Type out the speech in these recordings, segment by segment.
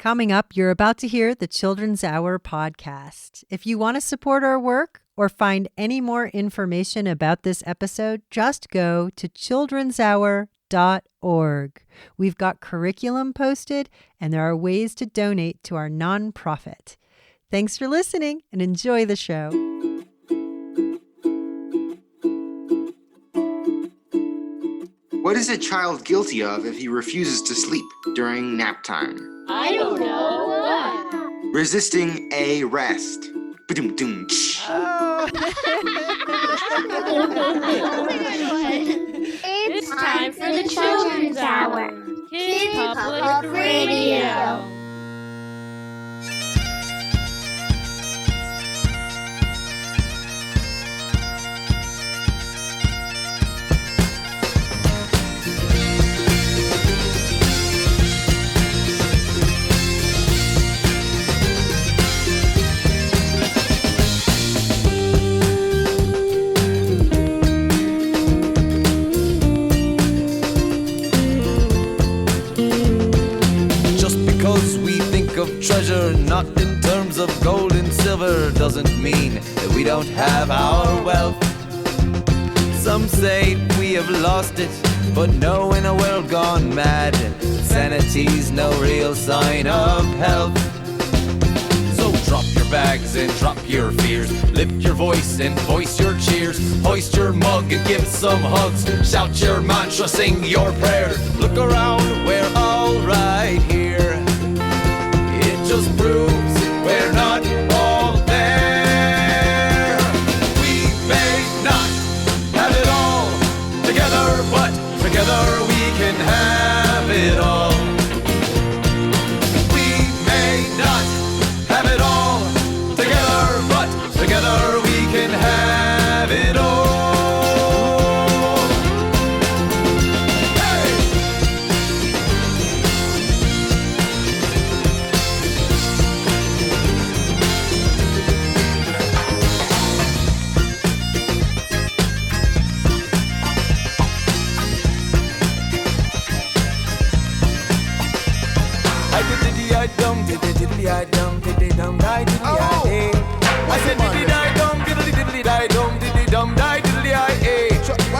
Coming up, you're about to hear the Children's Hour podcast. If you want to support our work or find any more information about this episode, just go to childrenshour.org. We've got curriculum posted, and there are ways to donate to our nonprofit. Thanks for listening and enjoy the show. What is a child guilty of if he refuses to sleep during nap time? I don't know. What? Resisting a rest. Ba-dum-dum. Oh. It's time for the Children's Hour. Kid Public Radio. Of treasure, not in terms of gold and silver, doesn't mean that we don't have our wealth. Some say we have lost it, but no, in a world gone mad, sanity's no real sign of health. So drop your bags and drop your fears, lift your voice and voice your cheers, hoist your mug and give some hugs, shout your mantra, sing your prayer. Look around, we're all right here. Just proves we're not all there. We may not have it all together, but together we can have it all. We may not have it all together, but together we can have it all. I said diddly die dum diddly diddly die dum diddly dum die diddly I I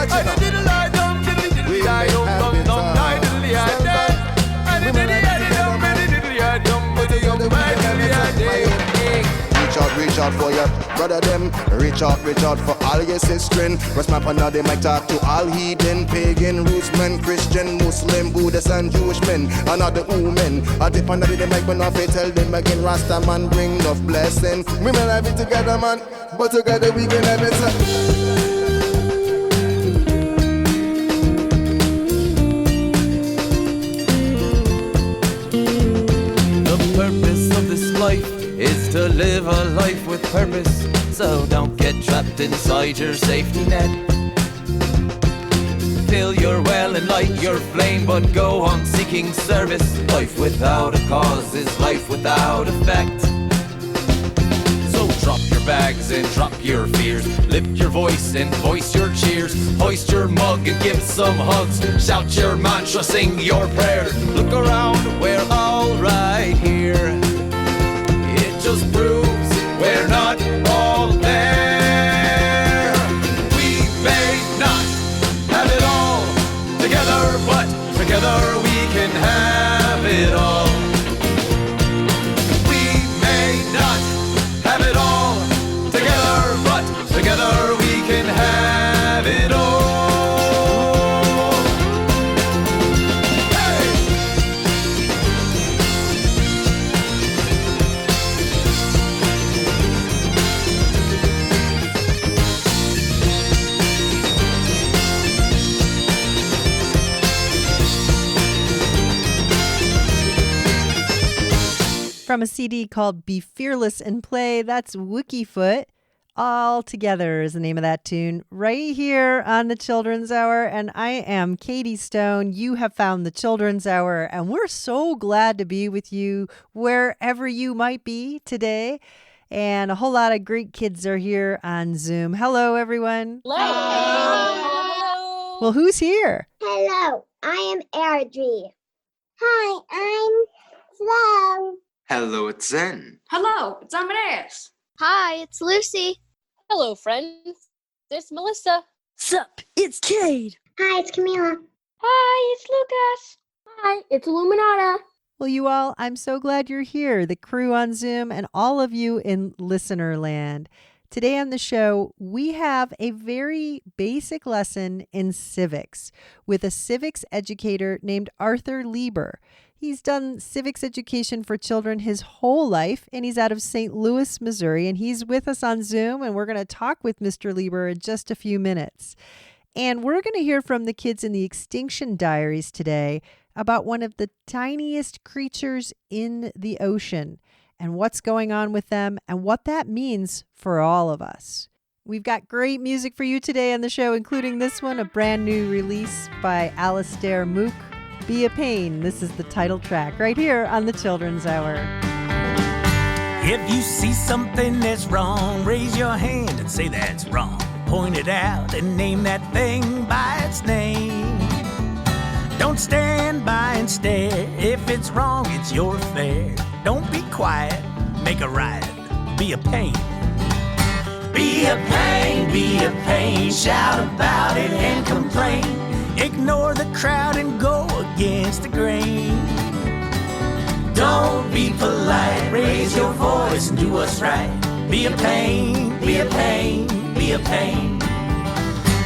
said diddly die dum diddly diddly die dum dum dum die diddly I I diddly die dum diddly I dum diddly dum die diddly I. Reach out for your brother them. Reach out for all your sistren. Rest my partner, they might talk to all heathen, pagan, rootsmen, Christian, Muslim, Buddhist and Jewish men. And other women. I dip under the mic when I tell them again, Rasta man bring enough blessing. We may have it together man, but together we can have it. Life is to live a life with purpose, so don't get trapped inside your safety net. Fill your well and light your flame, but go on seeking service. Life without a cause is life without effect. So drop your bags and drop your fears, lift your voice and voice your cheers, hoist your mug and give some hugs, shout your mantra, sing your prayer. Look around, we're all right here. Just proves we're not all there. We may not have it all together, but together we can have it all. We may not have it all together, but together we can have it all. From a CD called Be Fearless and Play, that's Wookiefoot. All Together is the name of that tune right here on the Children's Hour. And I am Katie Stone. You have found the Children's Hour, and we're so glad to be with you wherever you might be today. And a whole lot of great kids are here on Zoom. Hello, everyone. Hello. Hello. Well, who's here? Hello, I am Airdrie. Hi, I'm it's Lam. Hello, it's Zen. Hello, it's Amadeus. Hi, it's Lucy. Hello, friends. This Melissa. Sup, it's Cade. Hi, it's Camila. Hi, it's Lucas. Hi, it's Illuminata. Well, you all, I'm so glad you're here, the crew on Zoom and all of you in listener land. Today on the show, we have a very basic lesson in civics with a civics educator named Arthur Lieber. He's done civics education for children his whole life, and he's out of St. Louis, Missouri, and he's with us on Zoom, and we're going to talk with Mr. Lieber in just a few minutes. And we're going to hear from the kids in the Extinction Diaries today about one of the tiniest creatures in the ocean and what's going on with them and what that means for all of us. We've got great music for you today on the show, including this one, a brand new release by Alistair Mook, Be a Pain. This is the title track right here on the Children's Hour. If you see something that's wrong, raise your hand and say that's wrong. Point it out and name that thing by its name. Don't stand by and stare. If it's wrong, it's your affair. Don't be quiet, make a riot. Be a pain. Be a pain, shout about it and complain. Ignore the crowd and go against the grain. Don't be polite, raise your voice and do what's right. Be a pain, be a pain, be a pain.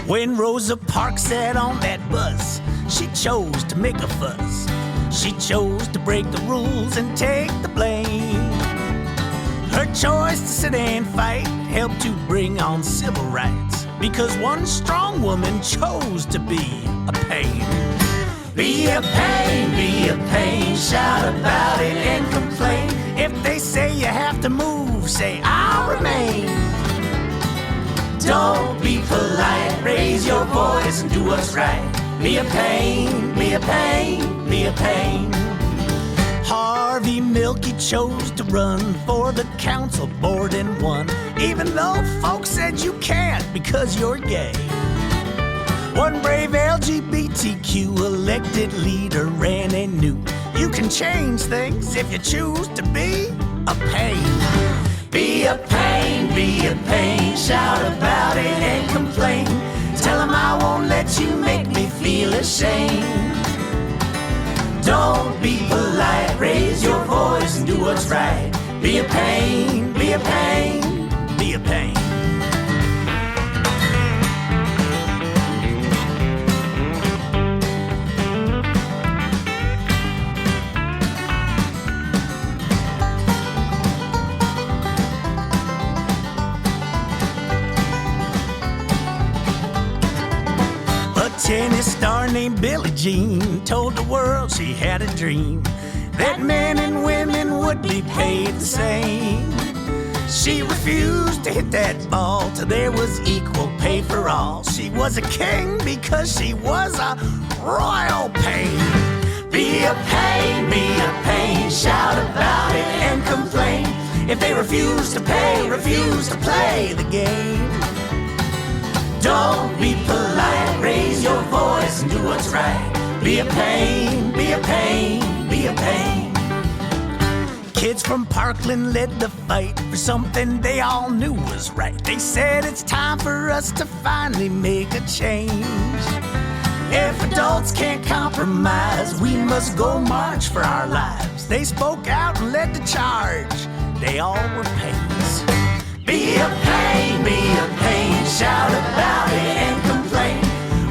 When Rosa Parks sat on that bus, she chose to make a fuss. She chose to break the rules and take the blame. Her choice to sit and fight helped to bring on civil rights, because one strong woman chose to be a pain. Be a pain, shout about it and complain. If they say you have to move, say I'll remain. Don't be polite, raise your voice and do what's right. Be a pain, be a pain, be a pain. Harvey Milk, chose to run for the council board and won, even though folks said you can't because you're gay. One brave LGBTQ elected leader ran and knew you can change things if you choose to be a pain. Be a pain, shout about it and complain. Tell them I won't let you make me feel ashamed. Don't be polite, raise your voice and do what's right. Be a pain, be a pain, be a pain. Tennis star named Billie Jean told the world she had a dream that men and women would be paid the same. She refused to hit that ball till there was equal pay for all. She was a king because she was a royal pain. Be a pain, shout about it and complain. If they refuse to pay, refuse to play the game. Don't be polite, raise your voice and do what's right. Be a pain, be a pain, be a pain. Kids from Parkland led the fight for something they all knew was right. They said it's time for us to finally make a change. If adults can't compromise, we must go march for our lives. They spoke out and led the charge. They all were pains. Be a pain, shout about it and complain.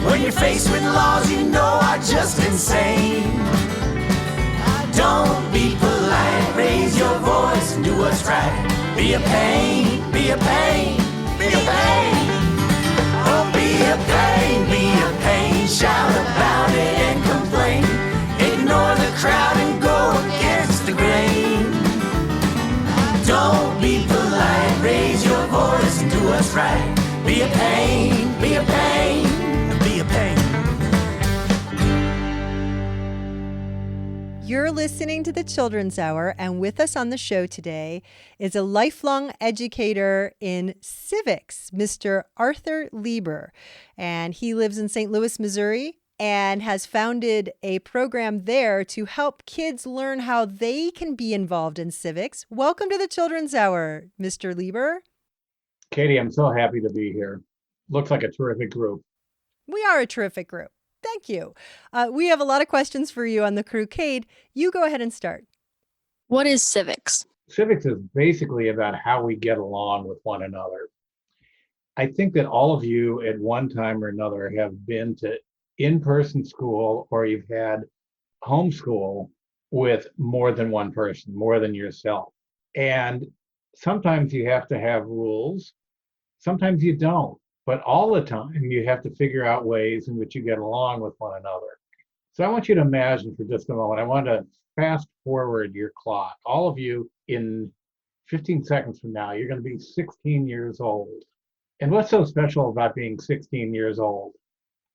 When you're faced with laws you know are just insane. Don't be polite, raise your voice and do what's right. Be a pain, be a pain, be a pain. Oh, be a pain, shout about it and complain. Ignore the crowd and go against the grain. Don't be polite, raise your voice and do what's right. Be a pain, be a pain, be a pain. You're listening to the Children's Hour, and with us on the show today is a lifelong educator in civics, Mr. Arthur Lieber. And he lives in St. Louis, Missouri, and has founded a program there to help kids learn how they can be involved in civics. Welcome to the Children's Hour, Mr. Lieber. Katie, I'm so happy to be here. Looks like a terrific group. We are a terrific group. Thank you. We have a lot of questions for you on the crew. Cade, you go ahead and start. What is civics? Civics is basically about how we get along with one another. I think that all of you at one time or another have been to in-person school, or you've had homeschool with more than one person, more than yourself. And sometimes you have to have rules, sometimes you don't. But all the time, you have to figure out ways in which you get along with one another. So I want you to imagine for just a moment, I want to fast forward your clock. All of you, in 15 seconds from now, you're going to be 16 years old. And what's so special about being 16 years old?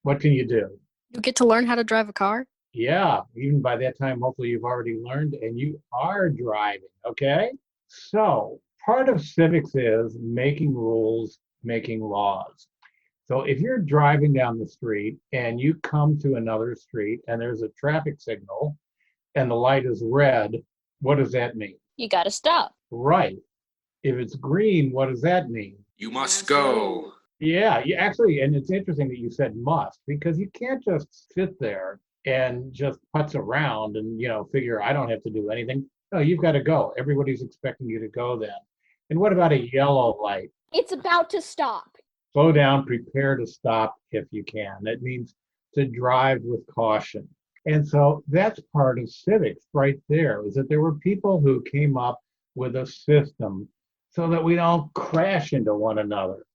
What can you do? You get to learn how to drive a car? Yeah, even by that time, hopefully you've already learned and you are driving, okay? So part of civics is making rules, making laws. So if you're driving down the street and you come to another street and there's a traffic signal and the light is red, what does that mean? You gotta stop. Right. If it's green, what does that mean? You must go. Yeah, you actually, and it's interesting that you said must, because you can't just sit there and just putz around and, figure I don't have to do anything. No, you've got to go. Everybody's expecting you to go then. And what about a yellow light? It's about to stop. Slow down, prepare to stop if you can. That means to drive with caution. And so that's part of civics right there, is that there were people who came up with a system so that we don't crash into one another,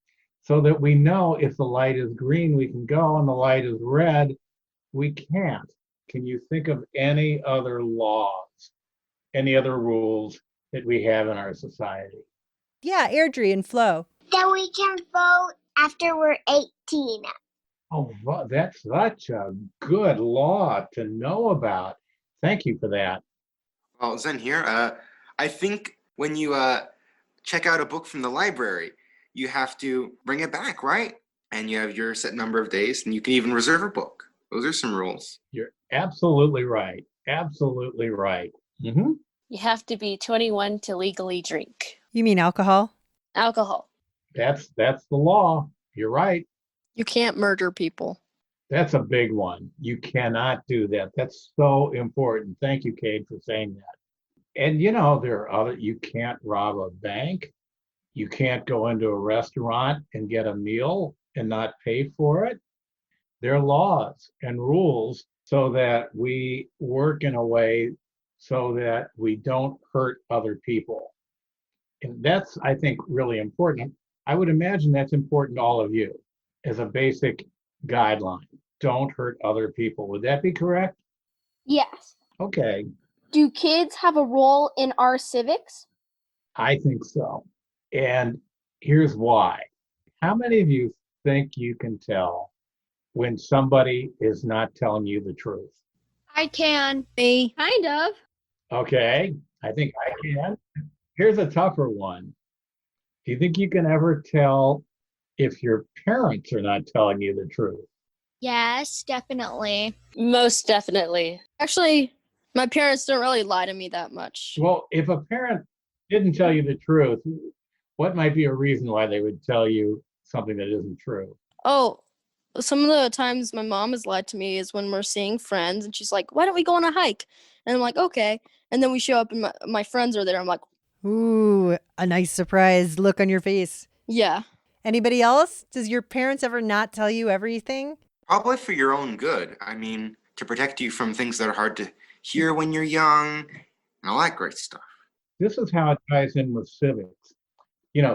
so that we know if the light is green, we can go, and the light is red, we can't. Can you think of any other laws, any other rules that we have in our society? Yeah, Airdrie and Flo. That we can vote after we're 18. Oh, that's such a good law to know about. Thank you for that. Well, Zen here. I think when you check out a book from the library, you have to bring it back, right? And you have your set number of days, and you can even reserve a book. Those are some rules. You're absolutely right. Absolutely right. Mm-hmm. You have to be 21 to legally drink. You mean alcohol? Alcohol. That's the law. You're right. You can't murder people. That's a big one. You cannot do that. That's so important. Thank you, Cade, for saying that. And there are other, you can't rob a bank. You can't go into a restaurant and get a meal and not pay for it. There are laws and rules so that we work in a way so that we don't hurt other people. And that's, I think, really important. I would imagine that's important to all of you as a basic guideline. Don't hurt other people. Would that be correct? Yes. Okay. Do kids have a role in our civics? I think so. And here's why. How many of you think you can tell when somebody is not telling you the truth? I can. Me. Kind of. Okay, I think I can. Here's a tougher one. Do you think you can ever tell if your parents are not telling you the truth? Yes, definitely. Most definitely. Actually, my parents don't really lie to me that much. Well, if a parent didn't tell you the truth, what might be a reason why they would tell you something that isn't true? Oh, some of the times my mom has lied to me is when we're seeing friends and she's like, why don't we go on a hike? And I'm like, okay. And then we show up and my friends are there. I'm like, Ooh, a nice surprise look on your face. yeah. Anybody else? Does your parents ever not tell you everything? Probably for your own good. I mean, to protect you from things that are hard to hear when you're young and all that great stuff. This is how it ties in with civics.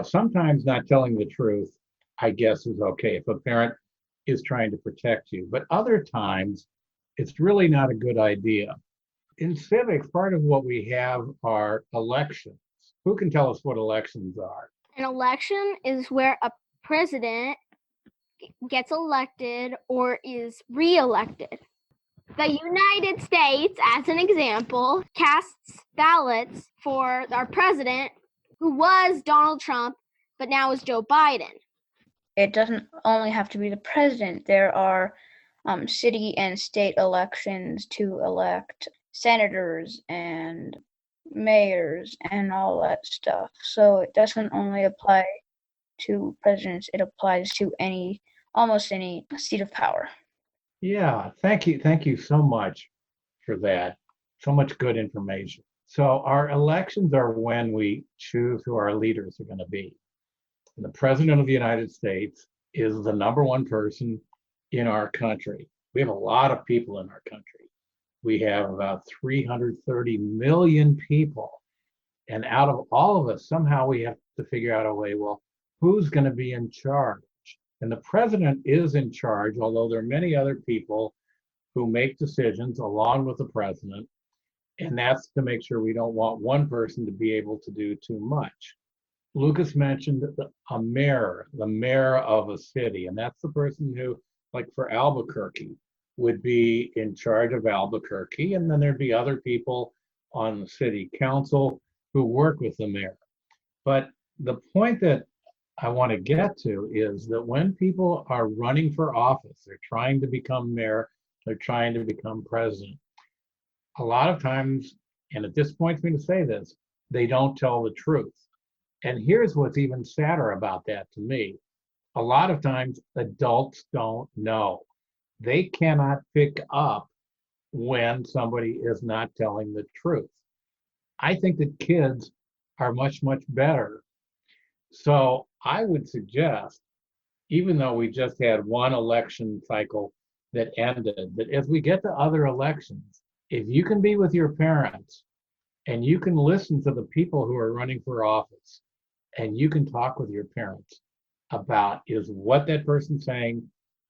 Sometimes not telling the truth, I guess, is okay if a parent is trying to protect you. But other times, it's really not a good idea. In civics, part of what we have are elections. Who can tell us what elections are? An election is where a president gets elected or is re-elected. The United States, as an example, casts ballots for our president, who was Donald Trump, but now is Joe Biden. It doesn't only have to be the president. There are city and state elections to elect senators and mayors and all that stuff. So it doesn't only apply to presidents, it applies to almost any seat of power. Yeah, thank you. Thank you so much for that. So much good information. So our elections are when we choose who our leaders are going to be. And the President of the United States is the number one person in our country. We have a lot of people in our country. We have about 330 million people. And out of all of us, somehow we have to figure out a way, well, who's going to be in charge? And the president is in charge, although there are many other people who make decisions along with the president. And that's to make sure we don't want one person to be able to do too much. Lucas mentioned a mayor, the mayor of a city, and that's the person who, like for Albuquerque, would be in charge of Albuquerque. And then there'd be other people on the city council who work with the mayor. But the point that I want to get to is that when people are running for office, they're trying to become mayor, they're trying to become president. A lot of times, and it disappoints me to say this, they don't tell the truth. And here's what's even sadder about that to me. A lot of times adults don't know. They cannot pick up when somebody is not telling the truth. I think that kids are much, much better. So I would suggest, even though we just had one election cycle that ended, that as we get to other elections, if you can be with your parents and you can listen to the people who are running for office and you can talk with your parents about, is what that person's saying,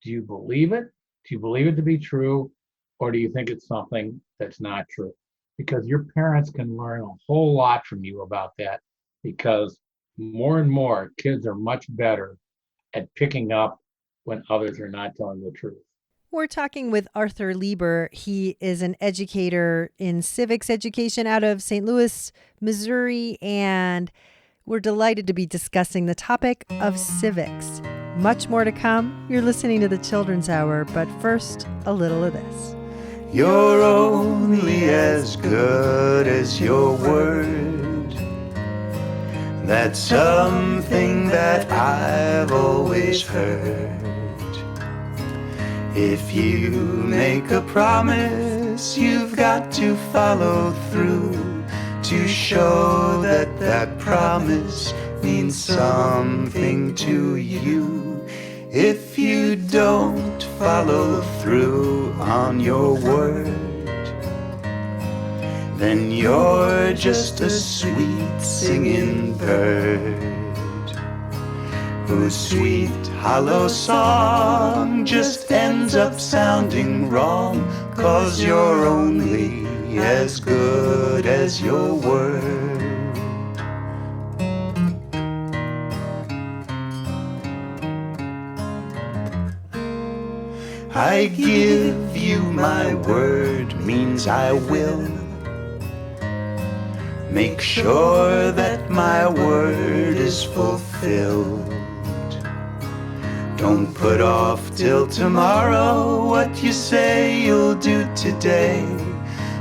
do you believe it? Do you believe it to be true? Or do you think it's something that's not true? Because your parents can learn a whole lot from you about that, because more and more kids are much better at picking up when others are not telling the truth. We're talking with Arthur Lieber. He is an educator in civics education out of St. Louis, Missouri, and we're delighted to be discussing the topic of civics. Much more to come. You're listening to the Children's Hour, but first, a little of this. You're only as good as your word. That's something that I've always heard. If you make a promise, you've got to follow through to show that that promise means something to you. If you don't follow through on your word, then you're just a sweet singing bird whose sweet hollow song just ends up sounding wrong, 'cause you're only as good as your word. I give you my word means I will make sure that my word is fulfilled. Don't put off till tomorrow what you say you'll do today.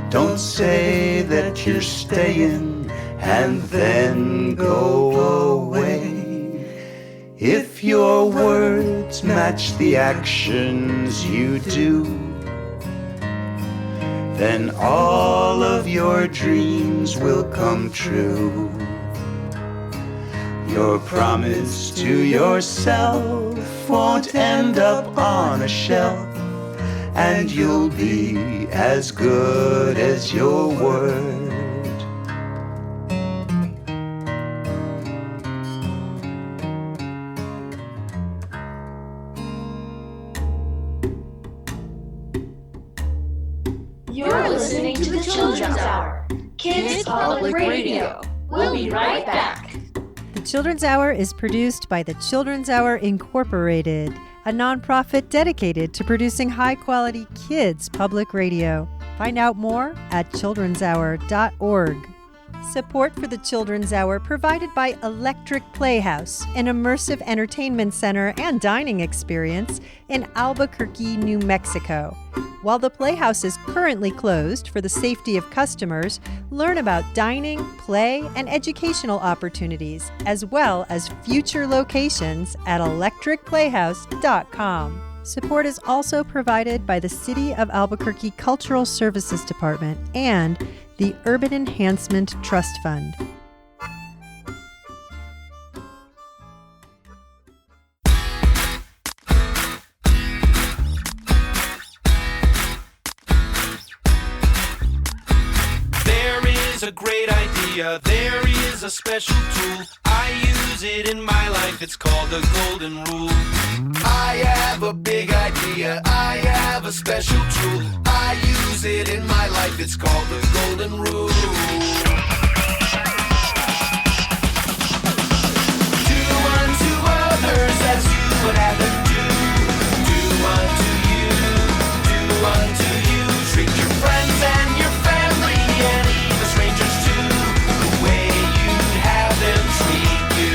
Don't say that you're staying and then go away. If your words match the actions you do, then all of your dreams will come true. Your promise to yourself won't end up on a shelf, and you'll be as good as your word. You're listening to the Children's Hour, Kids Public Radio. We'll be right back. The Children's Hour is produced by the Children's Hour Incorporated, a nonprofit dedicated to producing high-quality kids public radio. Find out more at childrenshour.org. Support for the Children's Hour provided by Electric Playhouse, an immersive entertainment center and dining experience in Albuquerque, New Mexico. While the Playhouse is currently closed for the safety of customers, learn about dining, play, and educational opportunities, as well as future locations at electricplayhouse.com. Support is also provided by the City of Albuquerque Cultural Services Department and the Urban Enhancement Trust Fund. There is a great idea, there is a special tool. I use it in my life, it's called the golden rule. I have a big idea, I have a special tool. I use it in my life, it's called the golden rule. Do unto others as you would have them do. Do unto you, do unto you. Treat your friends and your family and even strangers too, the way you'd have them treat you.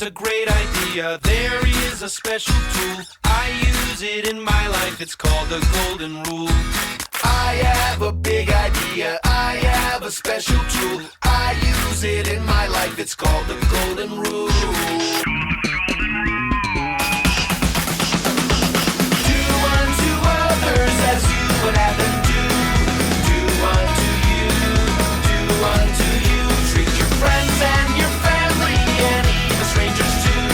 A great idea, there is a special tool. I use it in my life, it's called the golden rule. I have a big idea, I have a special tool. I use it in my life, it's called the golden rule. Do unto others as you would have them do. Do unto you, do unto you. Treat your friends and your family and strangers too,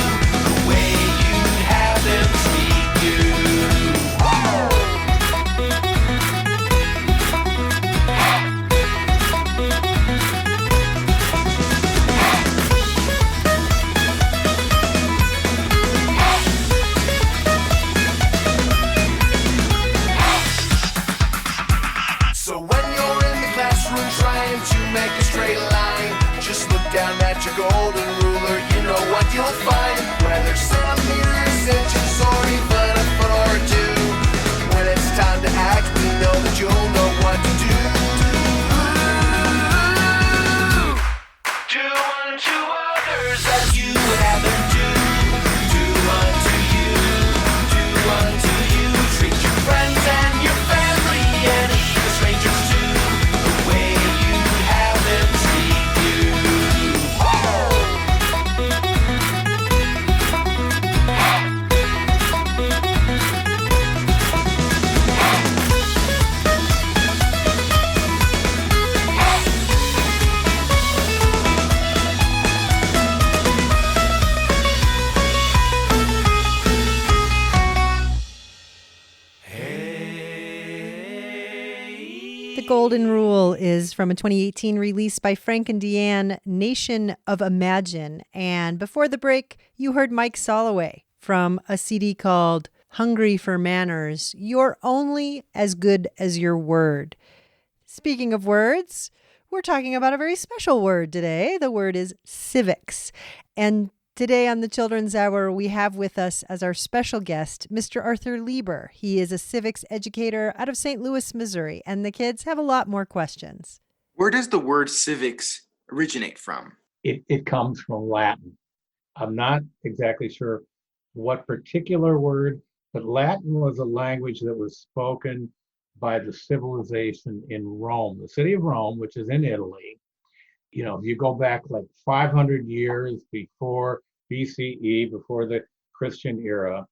the way you'd have them treat you. So when you're in the classroom trying to make a straight line, just look down at your golden ruler, you know what you'll find. Whether centimeters, inches, or even a foot or two, when it's time to act, we know that you'll know what to do. Do unto others as you would have them do. Do unto you, do unto you. Treat your friends and your family and even strangers too, the way you'd have them treat you. The Golden Rule is from a 2018 release by Frank and Deanne, Nation of Imagine. And before the break, you heard Mike Soloway from a CD called Hungry for Manners. You're only as good as your word. Speaking of words, we're talking about a very special word today. The word is civics. And today on the Children's Hour, we have with us as our special guest, Mr. Arthur Lieber. He is a civics educator out of St. Louis, Missouri, and the kids have a lot more questions. Where does the word civics originate from? It comes from Latin. I'm not exactly sure what particular word, but Latin was a language that was spoken by the civilization in Rome, the city of Rome, which is in Italy. You know, if you go back like 500 years before BCE, before the Christian era,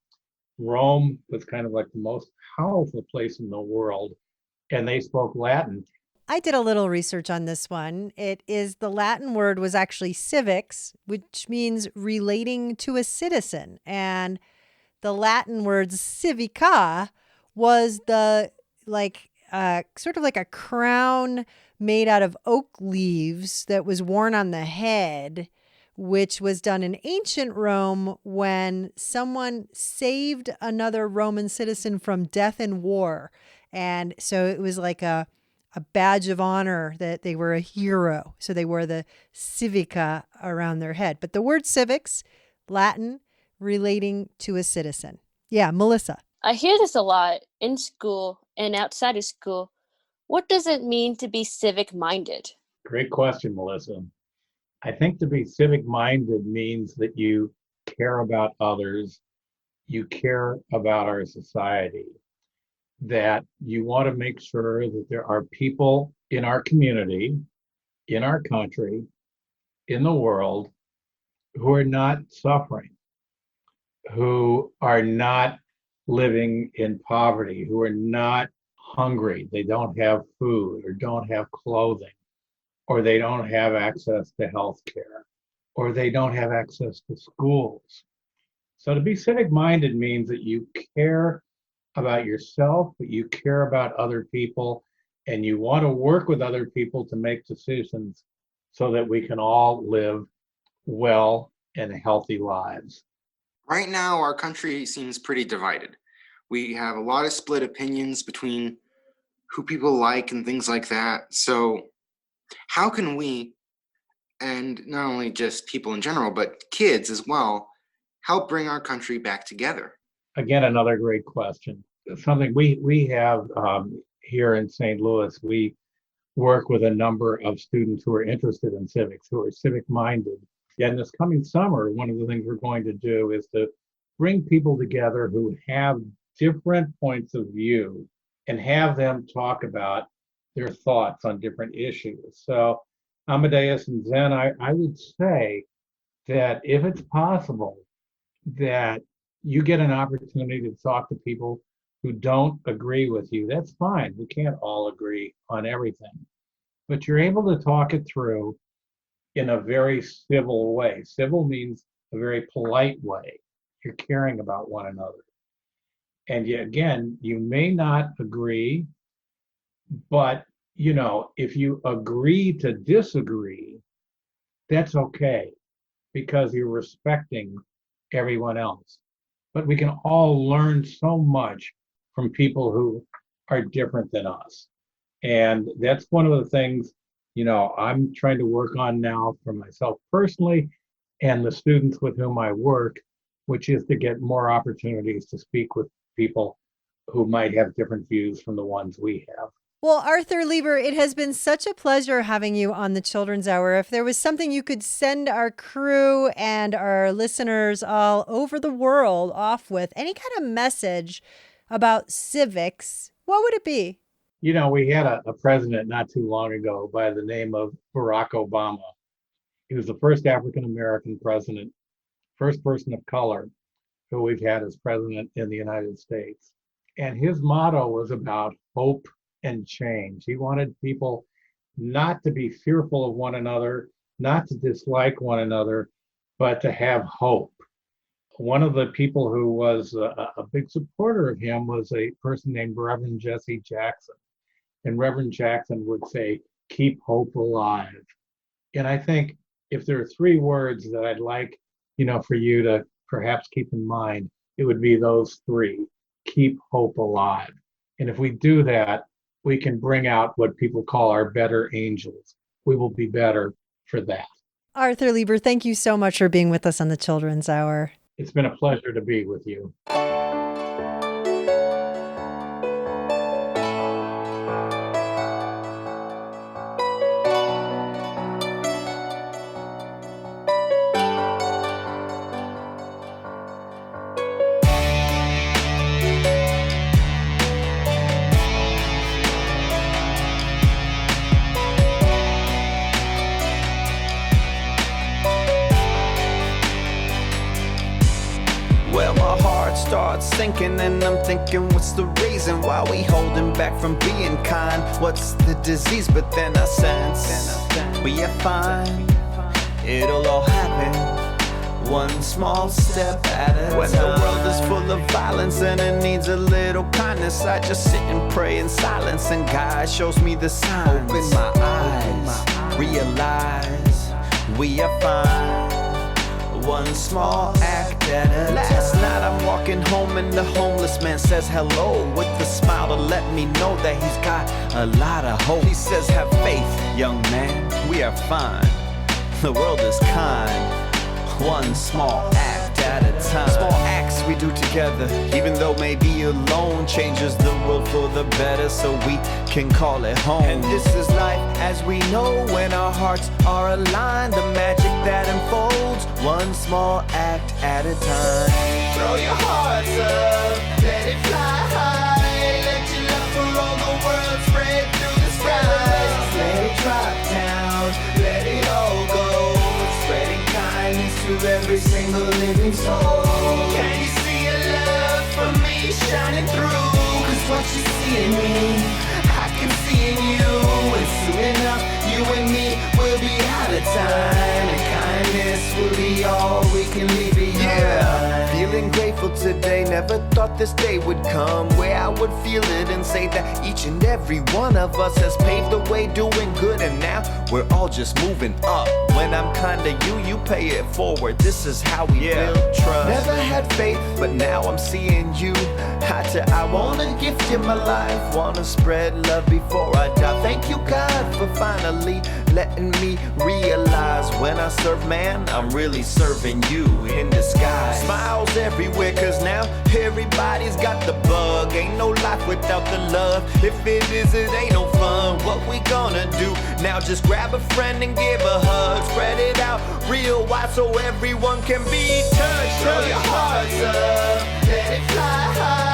Rome was kind of like the most powerful place in the world, and they spoke Latin. I did a little research on this one. The Latin word was actually civics, which means relating to a citizen. And the Latin word civica was sort of like a crown made out of oak leaves that was worn on the head which was done in ancient Rome when someone saved another Roman citizen from death in war. And so it was like a badge of honor that they were a hero. So they wore the civica around their head. But the word civics, Latin, relating to a citizen. Yeah, Melissa. I hear this a lot in school and outside of school. What does it mean to be civic-minded? Great question, Melissa. I think to be civic-minded means that you care about others, you care about our society, that you want to make sure that there are people in our community, in our country, in the world, who are not suffering, who are not living in poverty, who are not hungry, they don't have food or don't have clothing, or they don't have access to health care, or they don't have access to schools. So to be civic-minded means that you care about yourself, but you care about other people, and you want to work with other people to make decisions so that we can all live well and healthy lives. Right now, our country seems pretty divided. We have a lot of split opinions between who people like and things like that. So how can we, and not only just people in general, but kids as well, help bring our country back together? Again, another great question. Something we have here in St. Louis, we work with a number of students who are interested in civics, who are civic-minded. And this coming summer, one of the things we're going to do is to bring people together who have different points of view and have them talk about their thoughts on different issues. So Amadeus and Zen, I would say that if it's possible that you get an opportunity to talk to people who don't agree with you, that's fine. We can't all agree on everything. But you're able to talk it through in a very civil way. Civil means a very polite way. You're caring about one another. And yet, again, you may not agree, but if you agree to disagree, that's okay, because you're respecting everyone else. But we can all learn so much from people who are different than us. And that's one of the things, I'm trying to work on now for myself personally and the students with whom I work, which is to get more opportunities to speak with people who might have different views from the ones we have. Well, Arthur Lieber, it has been such a pleasure having you on the Children's Hour. If there was something you could send our crew and our listeners all over the world off with, any kind of message about civics, what would it be? We had a president not too long ago by the name of Barack Obama. He was the first African-American president, first person of color who we've had as president in the United States. And his motto was about hope and change. He wanted people not to be fearful of one another, not to dislike one another, but to have hope. One of the people who was a big supporter of him was a person named Reverend Jesse Jackson. And Reverend Jackson would say, keep hope alive. And I think if there are three words that I'd like, for you to perhaps keep in mind, it would be those three: keep hope alive. And if we do that, we can bring out what people call our better angels. We will be better for that. Arthur Lieber, thank you so much for being with us on the Children's Hour. It's been a pleasure to be with you. Sinking and I'm thinking, what's the reason why we holding back from being kind? What's the disease? But then I sense we are fine. It'll all happen one small step at a time. When the world is full of violence and it needs a little kindness, I just sit and pray in silence, and God shows me the signs. Open my eyes, realize we are fine. one small act at a time. Last night I'm walking home and the homeless man says hello with a smile to let me know that he's got a lot of hope. He says, have faith, young man, we are fine. The world is kind, one small act at a time. Small acts we do together, even though maybe alone, changes the world for the better so we can call it home. And this is life as we know when our hearts are aligned. The magic that unfolds, one small act at a time. Throw your hearts up, let it fly high. Let your love for all the world spread through the skies. Let it drop down, let it all go. Spreading kindness to every single living soul. Can you see a love from me shining through? Cause what you see in me, I can see in you. And soon enough, you and me will be out of time. And kindness will be all we can leave behind. Yeah, feeling grateful today. Never thought this day would come where I would feel it and say that each and every one of us has paved the way doing good. And now we're all just moving up. When I'm kinda you pay it forward. This is how we build trust. Never had faith, but now I'm seeing you eye to eye. Wanna gift you my life, wanna spread love before I die. Thank you, God, for finally letting me realize when I serve man, I'm really serving you in disguise. Smiles everywhere, cause now everybody's got the bug. Ain't no life without the love. If it is, it ain't no fun. What we gonna do now? Just grab a friend and give a hug. Spread it out real wide so everyone can be touched. Throw your hearts up, let it fly high.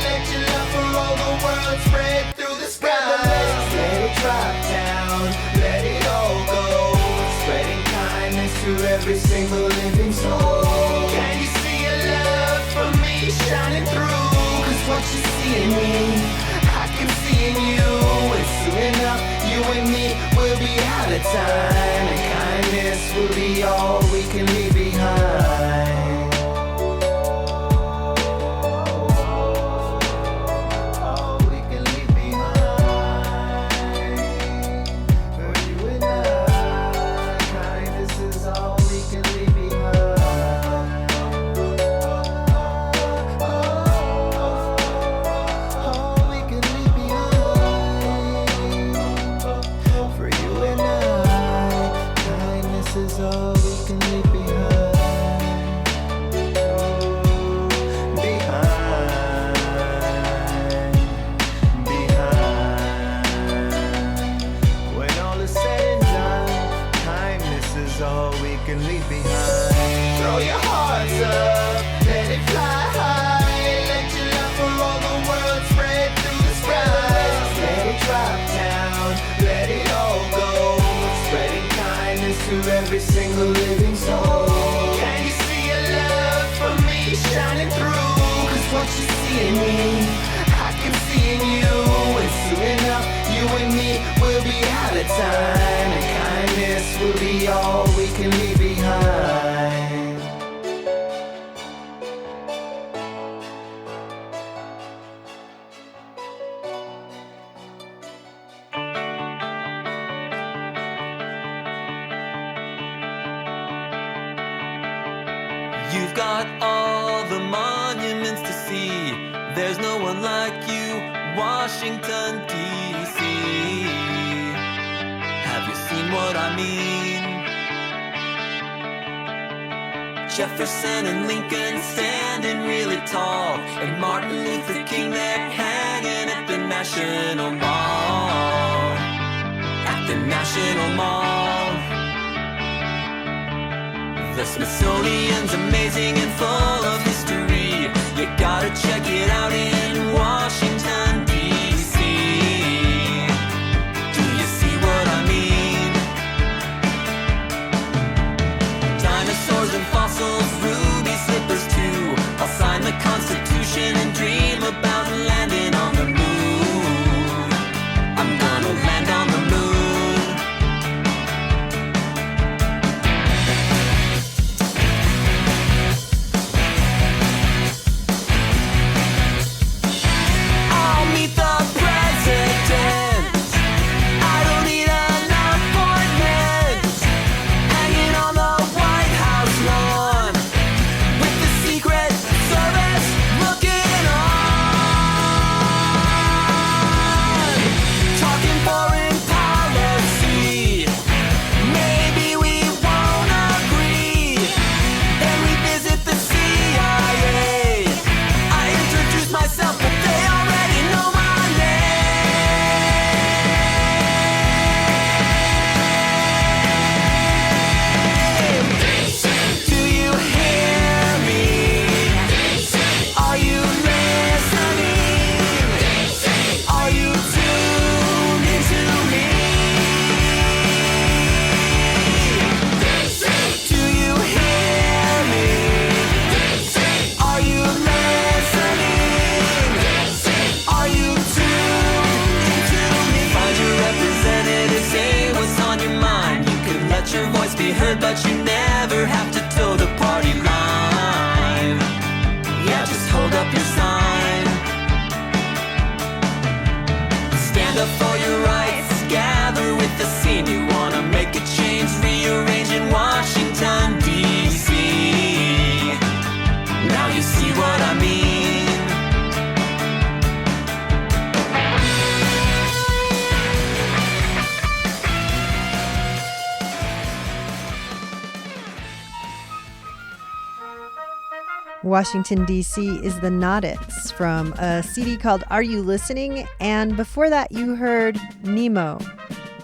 Let your love for all the world spread through the skies. Let it drop down, let it all go. Spreading kindness to every single living soul. Can you see a love from me shining through? Cause what you see in me, I can see in you. And soon enough, you and me will be out of time. And kindness will be all we can leave behind. All we can leave behind. For you and I, kindness is all we can leave behind. All we can leave behind. For you and I, kindness is all we can leave behind. Behind. When all is said and done, kindness is all we can leave behind. Throw your hearts up, let it fly high. Let your love for all the world spread through the skies. Let it drop down, let it all go. Spreading kindness to every single living soul. Can you see a love from me shining through? Cause what you see in me, I can see in you. And soon enough, you and me will be out of time. And kindness will be all we can leave behind. You've got all the monuments to see. There's no one like you, Washington, D.C. Have you seen what I mean? Jefferson and Lincoln standing really tall, and Martin Luther King there hanging at the National Mall. At the National Mall. The Smithsonian's amazing and full of history. You gotta check it out in Washington, D.C. Do you see what I mean? Dinosaurs and fossils, ruby slippers too. I'll sign the Constitution and dream about landing on the moon. I'm gonna land on the moon. what I mean. Washington, D.C. is the Nautics from a CD called Are You Listening? And before that, you heard Nemo.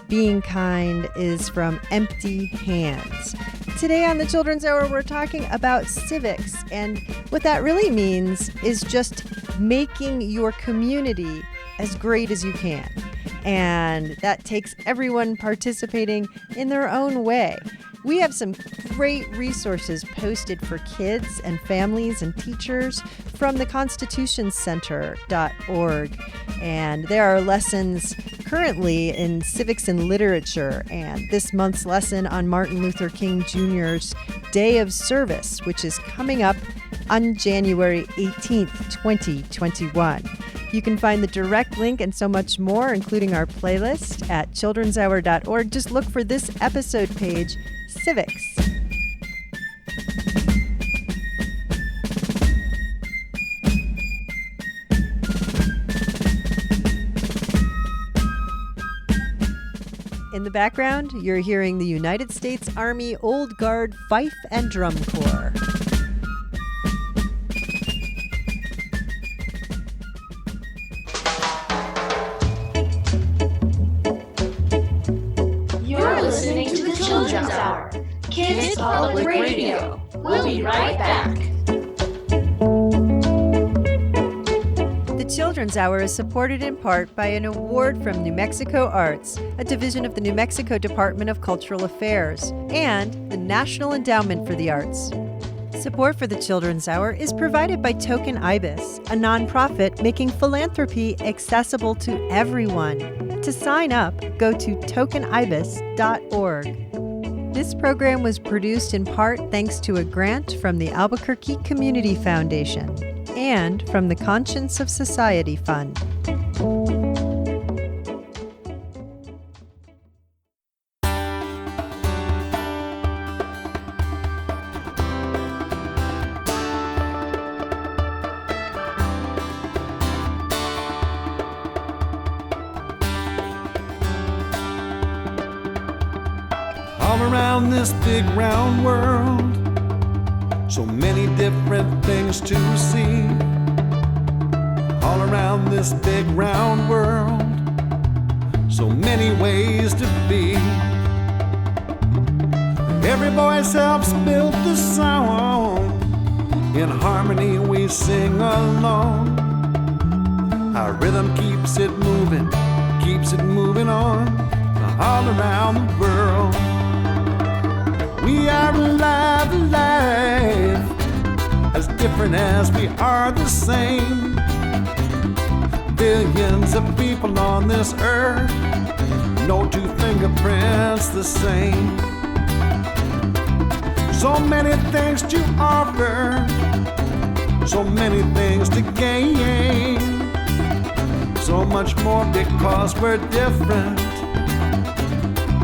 Being Kind is from Empty Hands. Today on the Children's Hour, we're talking about civics. And what that really means is just making your community as great as you can. And that takes everyone participating in their own way. We have some great resources posted for kids and families and teachers from the constitutioncenter.org. And there are lessons currently in civics and literature, and this month's lesson on Martin Luther King Jr.'s Day of Service, which is coming up on January 18th, 2021. You can find the direct link and so much more, including our playlist, at childrenshour.org. Just look for this episode page, Civics. In the background, you're hearing the United States Army Old Guard Fife and Drum Corps. You're listening to the Children's Hour, Kids Public Radio. We'll be right back. The Children's Hour is supported in part by an award from New Mexico Arts, a division of the New Mexico Department of Cultural Affairs, and the National Endowment for the Arts. Support for the Children's Hour is provided by Token Ibis, a nonprofit making philanthropy accessible to everyone. To sign up, go to tokenibis.org. This program was produced in part thanks to a grant from the Albuquerque Community Foundation and from the Conscience of Society Fund. All around this big round world, so many different things to see. All around this big round world, so many ways to be. Every voice helps build the song. In harmony we sing along. Our rhythm keeps it moving on. All around the world, we are alive, as different as we are the same. Billions of people on this earth, no two fingerprints the same. So many things to offer, so many things to gain. So much more because we're different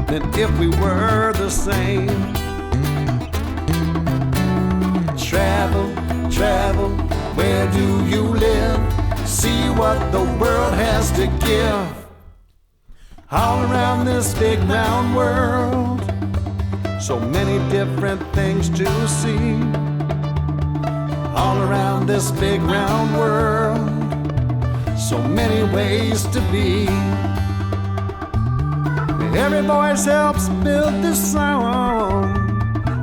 than if we were the same. Travel, travel, where do you live? See what the world has to give. All around this big round world, so many different things to see. All around this big round world, so many ways to be. Every voice helps build this song.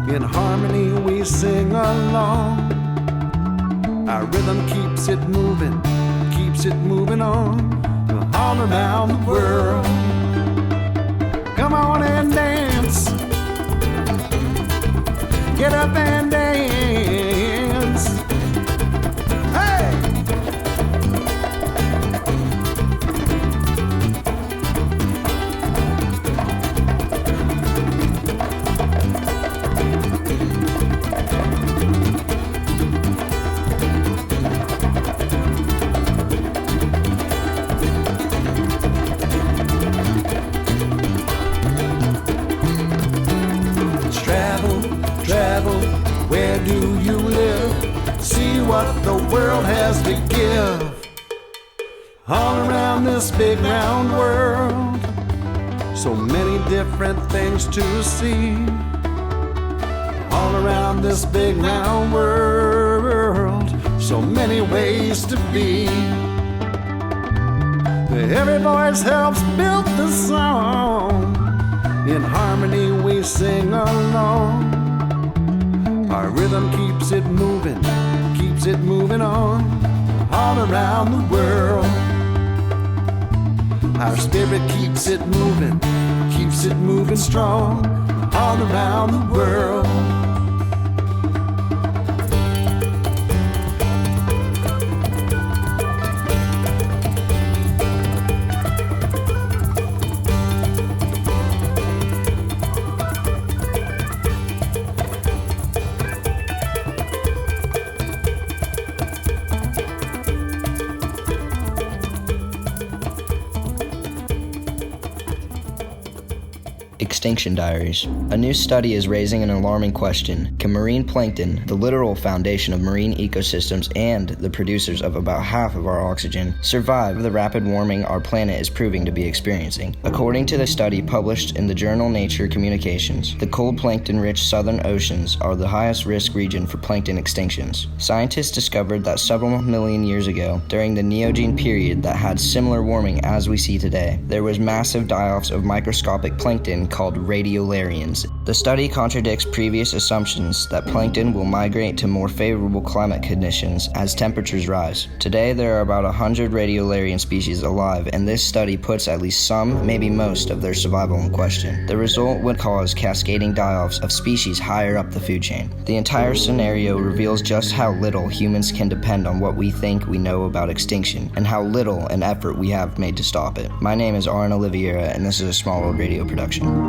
In harmony we sing along. Our rhythm keeps it moving on. All around the world. Come on and dance. Get up and dance. Hey! Where do you the world has to give. All around this big round world, so many different things to see. All around this big round world, so many ways to be. Every voice helps build the song. In harmony we sing along. Our rhythm keeps it moving on, all around the world. Our spirit keeps it moving strong, all around the world. Extinction Diaries. A new study is raising an alarming question. Can marine plankton, the literal foundation of marine ecosystems and the producers of about half of our oxygen, survive the rapid warming our planet is proving to be experiencing? According to the study published in the journal Nature Communications, the cold plankton-rich southern oceans are the highest risk region for plankton extinctions. Scientists discovered that several million years ago, during the Neogene period that had similar warming as we see today, there was massive die-offs of microscopic plankton called radiolarians. The study contradicts previous assumptions that plankton will migrate to more favorable climate conditions as temperatures rise. Today, there are about 100 radiolarian species alive, and this study puts at least some, maybe most, of their survival in question. The result would cause cascading die-offs of species higher up the food chain. The entire scenario reveals just how little humans can depend on what we think we know about extinction, and how little an effort we have made to stop it. My name is Arthur Lieber, and this is a Small World Radio production.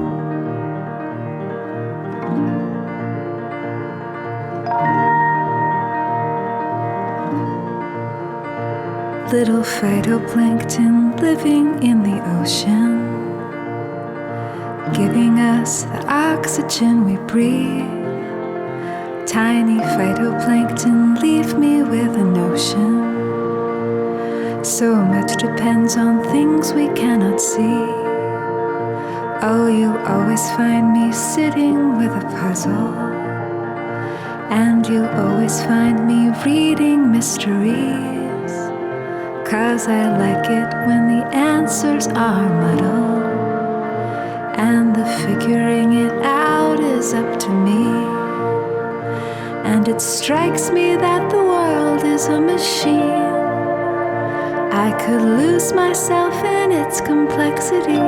Little phytoplankton living in the ocean, giving us the oxygen we breathe. Tiny phytoplankton leave me with a notion. So much depends on things we cannot see. Oh, you'll always find me sitting with a puzzle, and you'll always find me reading mysteries. 'Cause I like it when the answers are muddled, and the figuring it out is up to me. And it strikes me that the world is a machine. I could lose myself in its complexity,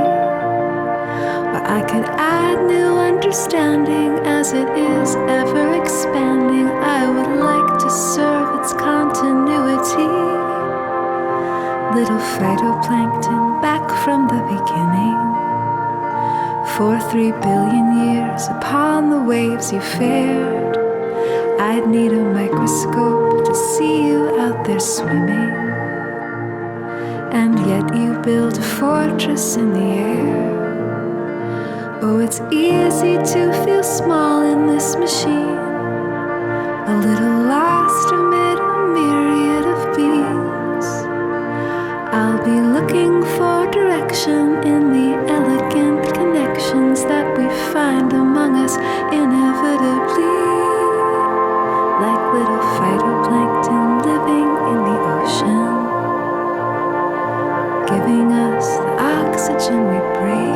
but I could add new understanding as it is ever expanding. I would like to serve its continuity. Little phytoplankton back from the beginning. For 3 billion years upon the waves you fared. I'd need a microscope to see you out there swimming. And yet you build a fortress in the air. Oh, it's easy to feel small in this machine, a little lost amid a myriad of beings. I'll be looking for direction in the elegant connections that we find among us inevitably. Like little phytoplankton living in the ocean, giving us the oxygen we breathe.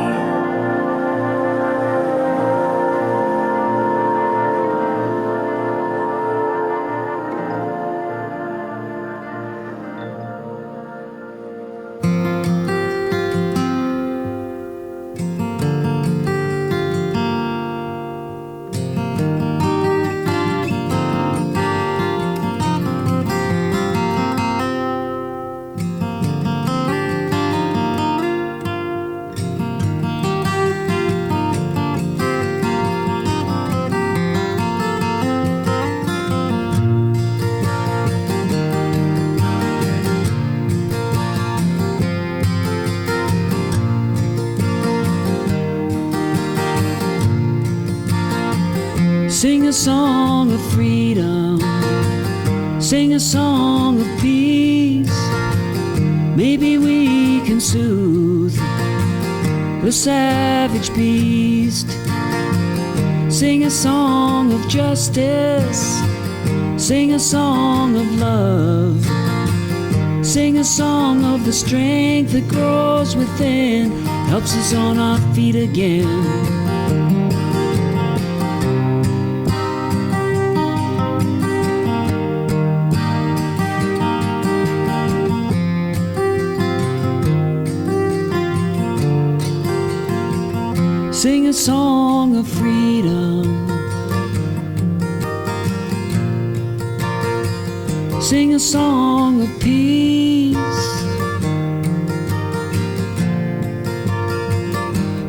Sing a song of freedom, Sing a song of peace. Maybe we can soothe the savage beast. Sing a song of justice. Sing a song of love. Sing a song of the strength that grows within, helps us on our feet again. Sing a song of freedom. Sing a song of peace.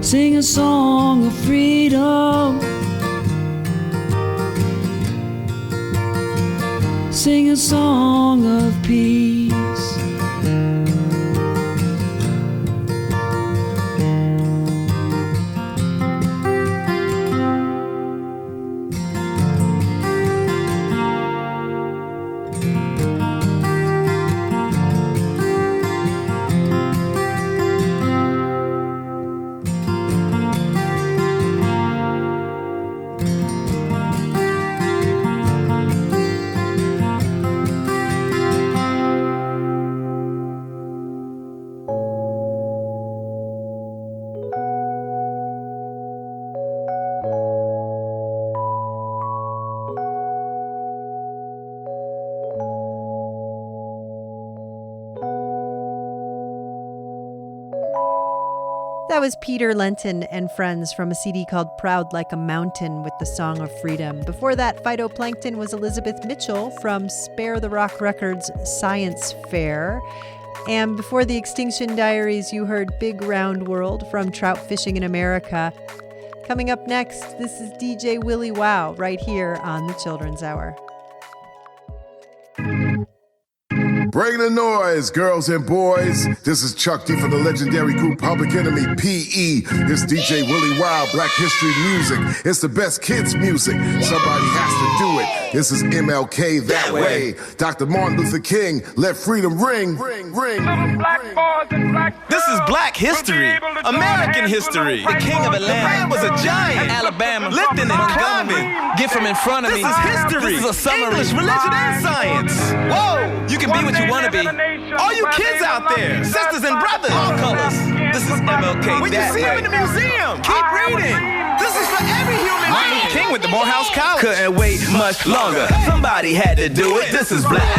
Sing a song of freedom. Sing a song of peace. That was Peter Lenton and Friends from a CD called Proud Like a Mountain with the Song of Freedom. Before that, Phytoplankton was Elizabeth Mitchell from Spare the Rock Records Science Fair. And before the Extinction Diaries, you heard Big Round World from Trout Fishing in America. Coming up next, this is DJ Willie Wow right here on the Children's Hour. Bring the noise, girls and boys. This is Chuck D from the legendary group Public Enemy, P.E. It's DJ Willie Wild, Black History Music. It's the best kids' music. Somebody has to do it. This is MLK that way. Dr. Martin Luther King, let freedom ring. This is Black history, American history. The king of Atlanta was a giant. Alabama, lifting and climbing. Get from in front of me. This is history. This is a summary. English, religion, and science. Whoa, you can be what you want to be. All you kids out there, sisters and brothers, all colors. This is MLK. When you see him in the museum, keep reading. This is for every human being. King with the Morehouse College. Couldn't wait much longer. Somebody had to do it. This is Black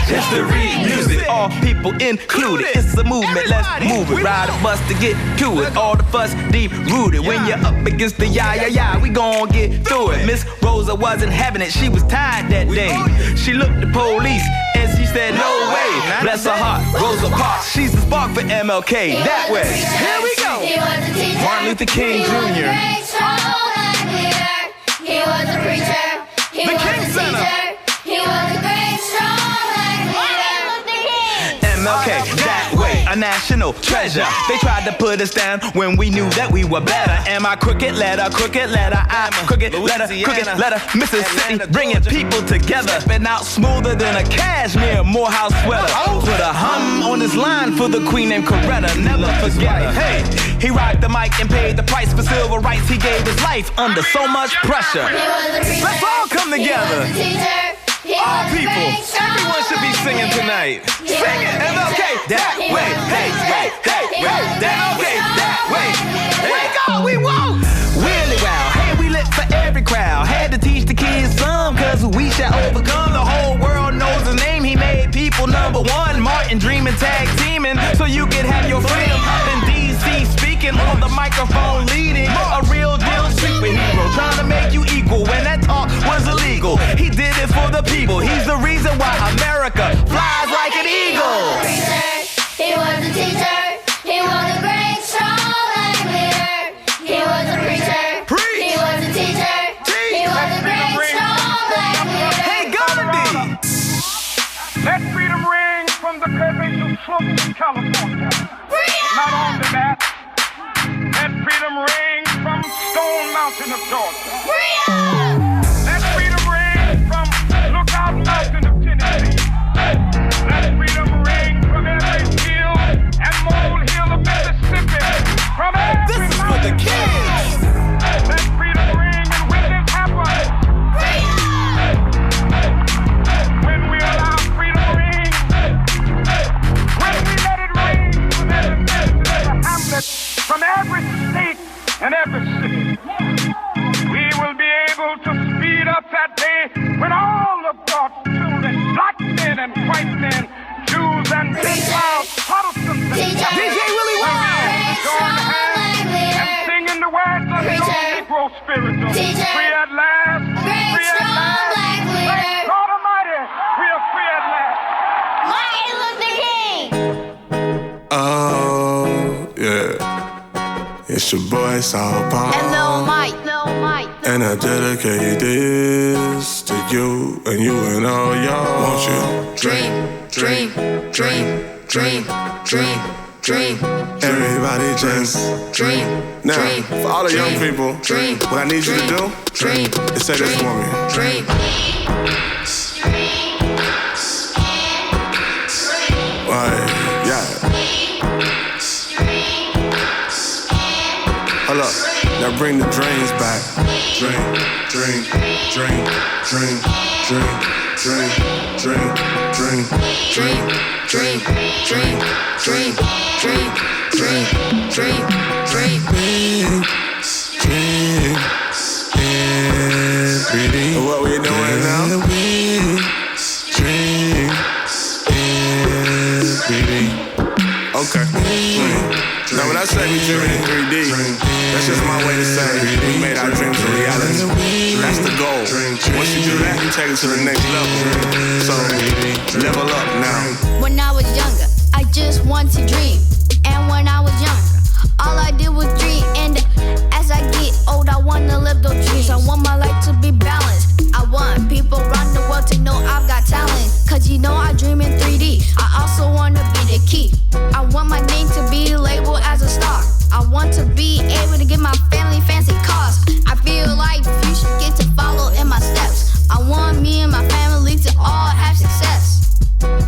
history music. All people included. It's a movement. Let's move it. Ride a bus to get to it. All the fuss deep rooted. When you're up against the ya, we gon' get through it. Miss Rosa wasn't having it. She was tired that day. She looked at the police and she said, no way. Bless her heart, Rosa Parks. She's the spark for MLK. That way. Here we go. Martin Luther King Jr. He was a preacher. He was a teacher. He was a great, strong black leader. MLK, that way, a national treasure. They tried to put us down when we knew that we were better. Am I crooked letter? I'm crooked letter, Mississippi, bringing people together. Been out smoother than a cashmere Morehouse sweater. Put a hum on this line for the queen named Coretta. Never forget her. Hey, he rocked the mic and paid the price for civil rights. He gave his life under so much pressure. Let's all come together. All people, everyone should be singing tonight. Sing it, MLK, that way. Hey, MLK, that way. Wake up, we won't. Willie Wow, hey, we lit for every crowd. Had to teach the kids some, cause we shall overcome. The whole world knows his name. He made people number one. Martin dreaming, tag teaming, so you can have your freedom. In DC speaking on the microphone, leading a real deal superhero, trying to make you equal when that talk was illegal. He did it for the people. He's the reason why America flies like an eagle. He was a teacher. He was a great, strong black leader. He was a preacher. He was a teacher. He was a great, strong black leader. Hey, Gandhi! Let freedom ring from the Curvaceous slopes of California. Not only that, let freedom ring from Stone Mountain of Georgia. Let freedom ring from Lookout Mountain men and white men, Jews and Gentiles, Protestants and Teacher. DJ Willie Wild. And singing the words of the old Negro spiritual. Teacher. Free at last. Great Free at strong last. black leader. Thank God Almighty, we are free at last. Martin Luther King. Oh, yeah. It's your boy, Saul Paul. And Lil Mike. And I dedicate this to you and you and all y'all. Won't you dream, dream, dream, dream, dream, dream. Everybody just dream. Now, for all the young people, what I need you to do is say this for me. Dream. Yeah. Hold up, now bring the dreams back. Dream, dream, dream, dream, dream, dream, dream, dream, dream, dream, dream, dream, dream, dream, dream, dream, big dream, every day. What we doing now? Big dream, every day. Okay. Now when I say we dreaming in 3D, that's just my way to say we made our dreams a reality. That's the goal. Once you do that, you take it to the next level. So, level up now. When I was younger, I just wanted to dream. And when I was younger, all I did was dream. And as I get old, I want to live those dreams. I want my life to be balanced. I want people around the world to know I've got talent. Cause you know I dream in 3D. I also want to be the key. I want my name to be labeled as a star. I want to be able to give my family fancy cars. I feel like you should get to follow in my steps. I want me and my family to all have success.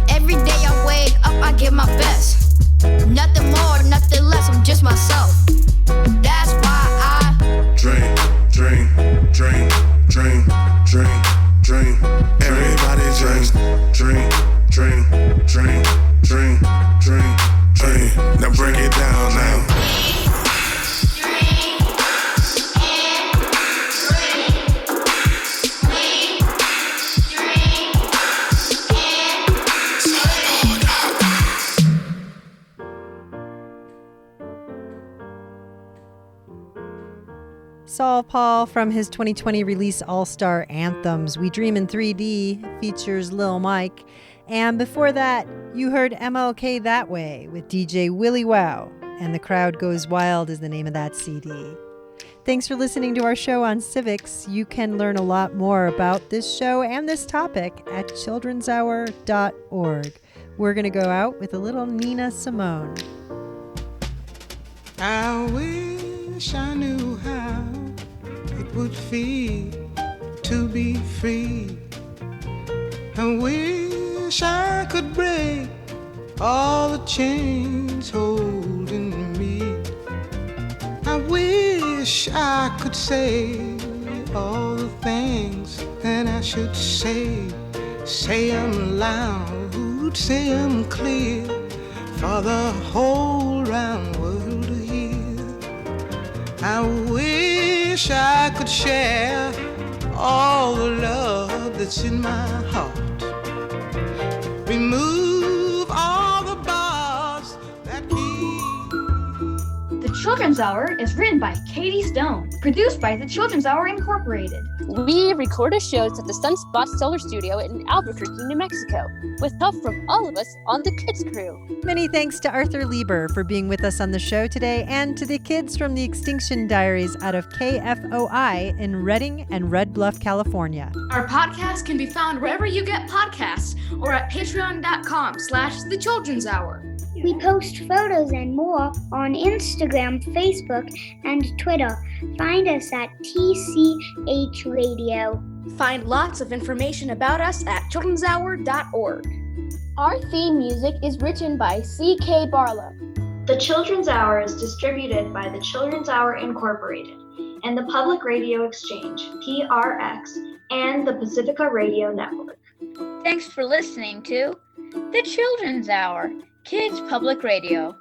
Every day I wake up, I give my best. Nothing more, nothing less, I'm just myself. That's why I dream, dream, dream, dream, dream, dream. Everybody just dream, dream, dream, dream, dream, dream. Now break it down now. Saul Paul from his 2020 release All-Star Anthems. We Dream in 3D features Lil Mike. And before that, you heard MLK That Way with DJ Willie Wow. And The Crowd Goes Wild is the name of that CD. Thanks for listening to our show on Civics. You can learn a lot more about this show and this topic at childrenshour.org. We're going to go out with a little Nina Simone. I wish I knew how it would feel to be free. I wish I could break all the chains holding me. I wish I could say all the things that I should say. Say them loud, say them clear for the whole round world to hear. I wish I could share all the love that's in my heart. Remove all the bars that keep. The Children's Hour is written by Katie Stone, produced by the Children's Hour Incorporated. We record our shows at the Sunspot Solar Studio in Albuquerque, New Mexico, with help from all of us on the Kids Crew. Many thanks to Arthur Lieber for being with us on the show today, and to the kids from the Extinction Diaries out of KFOI in Redding and Red Bluff, California. Our podcast can be found wherever you get podcasts or at patreon.com/The Children's Hour. We post photos and more on Instagram, Facebook, and Twitter. Find us at TCH Radio. Find lots of information about us at childrenshour.org. Our theme music is written by C.K. Barlow. The Children's Hour is distributed by the Children's Hour Incorporated and the Public Radio Exchange, PRX, and the Pacifica Radio Network. Thanks for listening to The Children's Hour, Kids Public Radio.